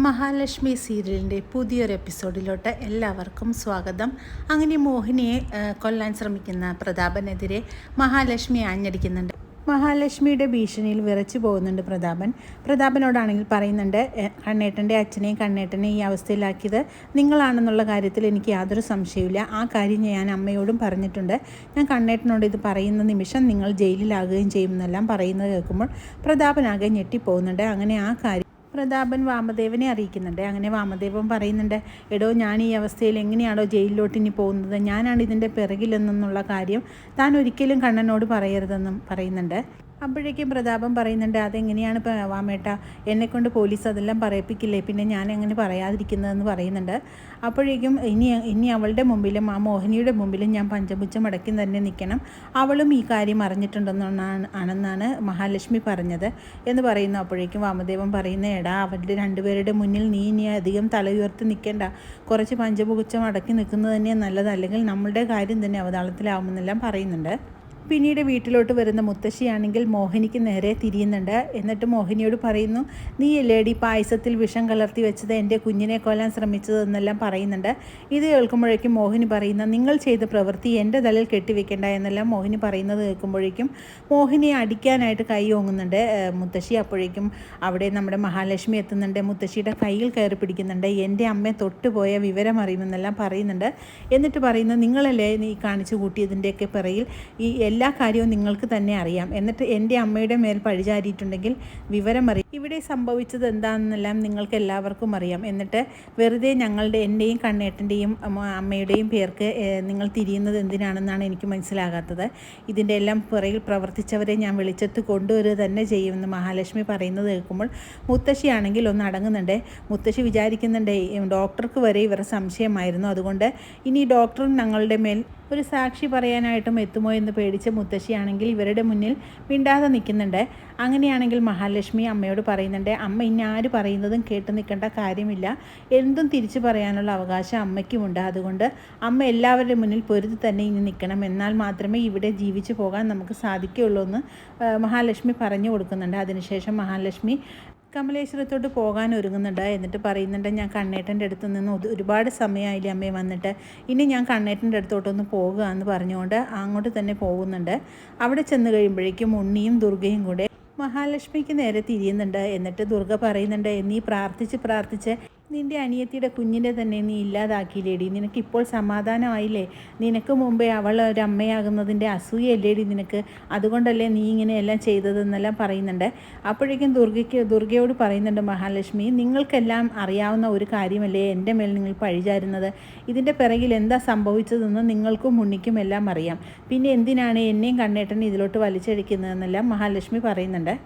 മഹാലക്ഷ്മി സീരിയലിൻ്റെ പുതിയൊരു എപ്പിസോഡിലോട്ട് എല്ലാവർക്കും സ്വാഗതം. അങ്ങനെ മോഹിനിയെ കൊല്ലാൻ ശ്രമിക്കുന്ന പ്രതാപനെതിരെ മഹാലക്ഷ്മി ആഞ്ഞടിക്കുന്നുണ്ട്. മഹാലക്ഷ്മിയുടെ ഭീഷണിയിൽ വിറച്ചു പോകുന്നുണ്ട് പ്രതാപനോടാണെങ്കിൽ പറയുന്നുണ്ട്, കണ്ണേട്ടൻ്റെ അച്ഛനെയും കണ്ണേട്ടനെയും ഈ അവസ്ഥയിലാക്കിയത് നിങ്ങളാണെന്നുള്ള കാര്യത്തിൽ എനിക്ക് യാതൊരു സംശയമില്ല. ആ കാര്യം ഞാൻ അമ്മയോടും പറഞ്ഞിട്ടുണ്ട്. ഞാൻ കണ്ണേട്ടനോട് ഇത് പറയുന്ന നിമിഷം നിങ്ങൾ ജയിലിലാകുകയും ചെയ്യുമെന്നെല്ലാം പറയുന്നത് കേൾക്കുമ്പോൾ പ്രതാപനാകെ ഞെട്ടിപ്പോകുന്നുണ്ട്. അങ്ങനെ ആ കാര്യം പ്രതാപൻ വാമദേവനെ അറിയിക്കുന്നുണ്ട്. അങ്ങനെ വാമദേവൻ പറയുന്നുണ്ട്, എടോ ഞാൻ ഈ അവസ്ഥയിൽ എങ്ങനെയാണോ ജയിലിലോട്ട് ഇനി പോകുന്നത്, ഞാനാണ് ഇതിൻ്റെ പിറകിലെന്നുള്ള കാര്യം താൻ ഒരിക്കലും കണ്ണനോട് പറയരുതെന്നും പറയുന്നുണ്ട്. അപ്പോഴേക്കും പ്രതാപം പറയുന്നുണ്ട്, അതെങ്ങനെയാണ് വാമേട്ട, എന്നെക്കൊണ്ട് പോലീസ് അതെല്ലാം പറയിപ്പിക്കില്ലേ, പിന്നെ ഞാൻ എങ്ങനെ പറയാതിരിക്കുന്നതെന്ന് പറയുന്നുണ്ട്. അപ്പോഴേക്കും ഇനി അവളുടെ മുമ്പിലും ആ മോഹിനിയുടെ മുമ്പിലും ഞാൻ പഞ്ചപുച്ഛം അടക്കി തന്നെ നിൽക്കണം, അവളും ഈ കാര്യം അറിഞ്ഞിട്ടുണ്ടെന്നാണ് മഹാലക്ഷ്മി പറഞ്ഞത് എന്ന് പറയുന്നു. അപ്പോഴേക്കും വാമദേവൻ പറയുന്ന, എടാ അവരുടെ രണ്ടുപേരുടെ മുന്നിൽ നീ ഇനി അധികം തല ഉയർത്തി നിൽക്കേണ്ട, കുറച്ച് പഞ്ചപുച്ഛം അടക്കി നിൽക്കുന്നത് തന്നെയാണ് നല്ലത്, അല്ലെങ്കിൽ നമ്മളുടെ കാര്യം തന്നെ അവതാളത്തിലാവുമെന്നെല്ലാം പറയുന്നുണ്ട്. പിന്നീട് വീട്ടിലോട്ട് വരുന്ന മുത്തശ്ശിയാണെങ്കിൽ മോഹിനിക്ക് നേരെ തിരിയുന്നുണ്ട്. എന്നിട്ട് മോഹിനിയോട് പറയുന്നു, നീ അല്ലേടി പായസത്തിൽ വിഷം കലർത്തി വെച്ചത്, എൻ്റെ കുഞ്ഞിനെ കൊല്ലാൻ ശ്രമിച്ചതെന്നെല്ലാം പറയുന്നുണ്ട്. ഇത് കേൾക്കുമ്പോഴേക്കും മോഹിനി പറയുന്ന, നിങ്ങൾ ചെയ്ത പ്രവൃത്തി എൻ്റെ തലയിൽ കെട്ടിവെക്കേണ്ട എന്നെല്ലാം മോഹിനി പറയുന്നത് കേൾക്കുമ്പോഴേക്കും മോഹിനിയെ അടിക്കാനായിട്ട് കൈ ഓങ്ങുന്നുണ്ട് മുത്തശ്ശി. അപ്പോഴേക്കും അവിടെ നമ്മുടെ മഹാലക്ഷ്മി എത്തുന്നുണ്ട്. മുത്തശ്ശിയുടെ കയ്യിൽ കയറി പിടിക്കുന്നുണ്ട്. എൻ്റെ അമ്മയെ തൊട്ടുപോയ വിവരം അറിയുമെന്നെല്ലാം പറയുന്നുണ്ട്. എന്നിട്ട് പറയുന്നു, നിങ്ങളല്ലേ നീ കാണിച്ചു കൂട്ടിയതിൻ്റെയൊക്കെ പിറയിൽ ഈ എല്ലാ കാര്യവും നിങ്ങൾക്ക് തന്നെ അറിയാം, എന്നിട്ട് എൻ്റെ അമ്മയുടെ മേൽ പഴിചാരിയിട്ടുണ്ടെങ്കിൽ വിവരം അറിയാം, ഇവിടെ സംഭവിച്ചത് എന്താണെന്നെല്ലാം നിങ്ങൾക്ക് എല്ലാവർക്കും അറിയാം, എന്നിട്ട് വെറുതെ എൻ്റെയും കണ്ണേട്ടൻ്റെയും അമ്മയുടെയും പേർക്ക് നിങ്ങൾ തിരിയുന്നത് എന്തിനാണെന്നാണ് എനിക്ക് മനസ്സിലാകാത്തത്. ഇതിൻ്റെ എല്ലാം പിറകിൽ പ്രവർത്തിച്ചവരെ ഞാൻ വെളിച്ചത്ത് കൊണ്ടുവരിക തന്നെ ചെയ്യുമെന്ന് മഹാലക്ഷ്മി പറയുന്നത് കേൾക്കുമ്പോൾ മുത്തശ്ശിയാണെങ്കിൽ ഒന്ന് അടങ്ങുന്നുണ്ട്. മുത്തശ്ശി വിചാരിക്കുന്നുണ്ട്, ഡോക്ടർക്ക് വരെ ഇവരുടെ സംശയമായിരുന്നു, അതുകൊണ്ട് ഇനി ഡോക്ടറും ഞങ്ങളുടെ മേൽ ഒരു സാക്ഷി പറയാനായിട്ടും എത്തുമോ എന്ന് പേടിച്ച് മുത്തശ്ശിയാണെങ്കിൽ ഇവരുടെ മുന്നിൽ മിണ്ടാതെ നിൽക്കുന്നുണ്ട്. അങ്ങനെയാണെങ്കിൽ മഹാലക്ഷ്മി അമ്മയോട് പറയുന്നുണ്ട്, അമ്മ ഇനി ആര് പറയുന്നതും കേട്ട് നിൽക്കേണ്ട കാര്യമില്ല, എന്തും തിരിച്ചു പറയാനുള്ള അവകാശം അമ്മയ്ക്കുമുണ്ട്, അതുകൊണ്ട് അമ്മ എല്ലാവരുടെ മുന്നിൽ പൊരുതി തന്നെ ഇനി നിൽക്കണം, എന്നാൽ മാത്രമേ ഇവിടെ ജീവിച്ചു പോകാൻ നമുക്ക് സാധിക്കുകയുള്ളൂ എന്ന് മഹാലക്ഷ്മി പറഞ്ഞു കൊടുക്കുന്നുണ്ട്. അതിനുശേഷം മഹാലക്ഷ്മി കമലേശ്വരത്തോട്ട് പോകാൻ ഒരുങ്ങുന്നുണ്ട്. എന്നിട്ട് പറയുന്നുണ്ട്, ഞാൻ കണ്ണേട്ടൻ്റെ അടുത്ത് നിന്ന് ഒരുപാട് സമയമായില്ലേ അമ്മയെ വന്നിട്ട്, ഇനി ഞാൻ കണ്ണേട്ടൻ്റെ അടുത്തോട്ടൊന്ന് പോകുക എന്ന് പറഞ്ഞുകൊണ്ട് അങ്ങോട്ട് തന്നെ പോകുന്നുണ്ട്. അവിടെ ചെന്ന് കഴിയുമ്പോഴേക്കും ഉണ്ണിയും ദുർഗയും കൂടെ മഹാലക്ഷ്മിക്ക് നേരെ തിരിയുന്നുണ്ട്. എന്നിട്ട് ദുർഗ പറയുന്നുണ്ട്, നീ പ്രാർത്ഥിച്ച് നിൻ്റെ അനിയത്തിയുടെ കുഞ്ഞിനെ തന്നെ നീ ഇല്ലാതാക്കിയില്ലേടി, നിനക്കിപ്പോൾ സമാധാനമായില്ലേ, നിനക്ക് മുമ്പേ അവൾ ഒരു അമ്മയാകുന്നതിൻ്റെ അസൂയല്ലേടി നിനക്ക്, അതുകൊണ്ടല്ലേ നീ ഇങ്ങനെയെല്ലാം ചെയ്തതെന്നെല്ലാം പറയുന്നുണ്ട്. അപ്പോഴേക്കും ദുർഗയോട് പറയുന്നുണ്ട് മഹാലക്ഷ്മി, നിങ്ങൾക്കെല്ലാം അറിയാവുന്ന ഒരു കാര്യമല്ലേ എൻ്റെ മേൽ നിങ്ങൾ പഴിചാരുന്നത്, ഇതിൻ്റെ പിറകിൽ എന്താ സംഭവിച്ചതെന്ന് നിങ്ങൾക്കും ഉണ്ണിക്കും എല്ലാം അറിയാം, പിന്നെ എന്തിനാണ് എന്നെയും കണ്ണേട്ടനെ ഇതിലോട്ട് വലിച്ചടിക്കുന്നതെന്നെല്ലാം മഹാലക്ഷ്മി പറയുന്നുണ്ട്.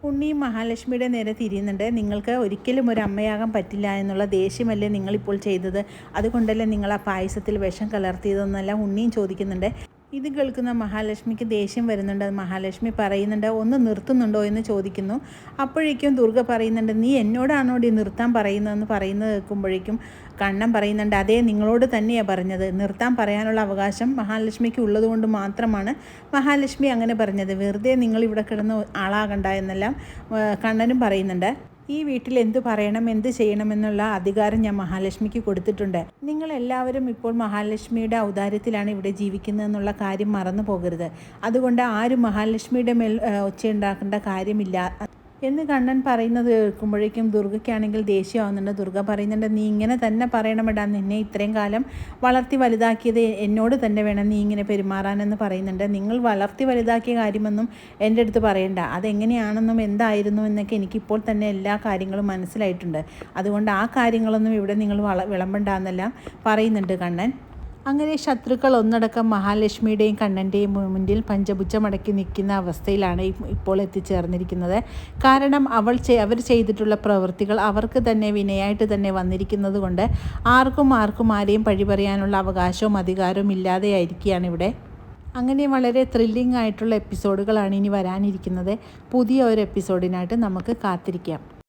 ഉണ്ണിയും മഹാലക്ഷ്മിയുടെ നേരെ തിരിയുന്നുണ്ട്. നിങ്ങൾക്ക് ഒരിക്കലും ഒരു അമ്മയാകാൻ പറ്റില്ല എന്നുള്ള ദേഷ്യമല്ലേ നിങ്ങളിപ്പോൾ ചെയ്തത്, അതുകൊണ്ടല്ലേ നിങ്ങൾ ആ പായസത്തിൽ വിഷം കലർത്തിയതെന്നെല്ലാം ഉണ്ണിയും ചോദിക്കുന്നുണ്ട്. ഇത് കേൾക്കുന്ന മഹാലക്ഷ്മിക്ക് ദേഷ്യം വരുന്നുണ്ട്. മഹാലക്ഷ്മി പറയുന്നുണ്ട്, ഒന്ന് നിർത്തുന്നുണ്ടോ എന്ന് ചോദിക്കുന്നു. അപ്പോഴേക്കും ദുർഗ പറയുന്നുണ്ട്, നീ എന്നോടാണോടി നിർത്താൻ പറയുന്നതെന്ന് പറയുന്നത് കേൾക്കുമ്പോഴേക്കും കണ്ണൻ പറയുന്നുണ്ട്, അതേ നിങ്ങളോട് തന്നെയാണ് പറഞ്ഞത്, നിർത്താൻ പറയാനുള്ള അവകാശം മഹാലക്ഷ്മിക്ക് ഉള്ളതുകൊണ്ട് മാത്രമാണ് മഹാലക്ഷ്മി അങ്ങനെ പറഞ്ഞത്, വെറുതെ നിങ്ങളിവിടെ കിടന്ന് ആളാകണ്ട എന്നെല്ലാം കണ്ണനും പറയുന്നുണ്ട്. ഈ വീട്ടിൽ എന്ത് പറയണം എന്ത് ചെയ്യണമെന്നുള്ള അധികാരം ഞാൻ മഹാലക്ഷ്മിക്ക് കൊടുത്തിട്ടുണ്ട്, നിങ്ങളെല്ലാവരും ഇപ്പോൾ മഹാലക്ഷ്മിയുടെ ഔദാര്യത്തിലാണ് ഇവിടെ ജീവിക്കുന്നതെന്നുള്ള കാര്യം മറന്നു പോകരുത്, അതുകൊണ്ട് ആരും മഹാലക്ഷ്മിയുടെ മേൽ ഒച്ചയുണ്ടാക്കേണ്ട കാര്യമില്ല എന്ന് കണ്ണൻ പറയുന്നത് കേൾക്കുമ്പോഴേക്കും ദുർഗയ്ക്കാണെങ്കിൽ ദേഷ്യമാവുന്നുണ്ട്. ദുർഗ പറയുന്നുണ്ട്, നീ ഇങ്ങനെ തന്നെ പറയണമെടാ, നിന്നെ ഇത്രയും കാലം വളർത്തി വലുതാക്കിയത് എന്നോട് തന്നെ വേണം നീ ഇങ്ങനെ പെരുമാറാനെന്ന് പറയുന്നുണ്ട്. നിങ്ങൾ വളർത്തി വലുതാക്കിയ കാര്യമൊന്നും എൻ്റെ അടുത്ത് പറയണ്ട, അതെങ്ങനെയാണെന്നും എന്തായിരുന്നു എന്നൊക്കെ എനിക്കിപ്പോൾ തന്നെ എല്ലാ കാര്യങ്ങളും മനസ്സിലായിട്ടുണ്ട്, അതുകൊണ്ട് ആ കാര്യങ്ങളൊന്നും ഇവിടെ നിങ്ങൾ വിളമ്പണ്ടെന്നെല്ലാം പറയുന്നുണ്ട് കണ്ണൻ. അങ്ങനെ ശത്രുക്കൾ ഒന്നടക്കം മഹാലക്ഷ്മിയുടെയും കണ്ണൻ്റെയും മുന്നിൽ പഞ്ചപുച്ഛമടക്കി നിൽക്കുന്ന അവസ്ഥയിലാണ് ഇപ്പോൾ എത്തിച്ചേർന്നിരിക്കുന്നത്. കാരണം അവർ ചെയ്തിട്ടുള്ള പ്രവൃത്തികൾ അവർക്ക് തന്നെ വിനയായിട്ട് തന്നെ വന്നിരിക്കുന്നത് കൊണ്ട് ആർക്കും ആരെയും പഴി പറയാനുള്ള അവകാശവും അധികാരവും ഇല്ലാതെയായിരിക്കുകയാണ് ഇവിടെ. അങ്ങനെ വളരെ ത്രില്ലിംഗ് ആയിട്ടുള്ള എപ്പിസോഡുകളാണ് ഇനി വരാനിരിക്കുന്നത്. പുതിയ ഒരു എപ്പിസോഡിനായിട്ട് നമുക്ക് കാത്തിരിക്കാം.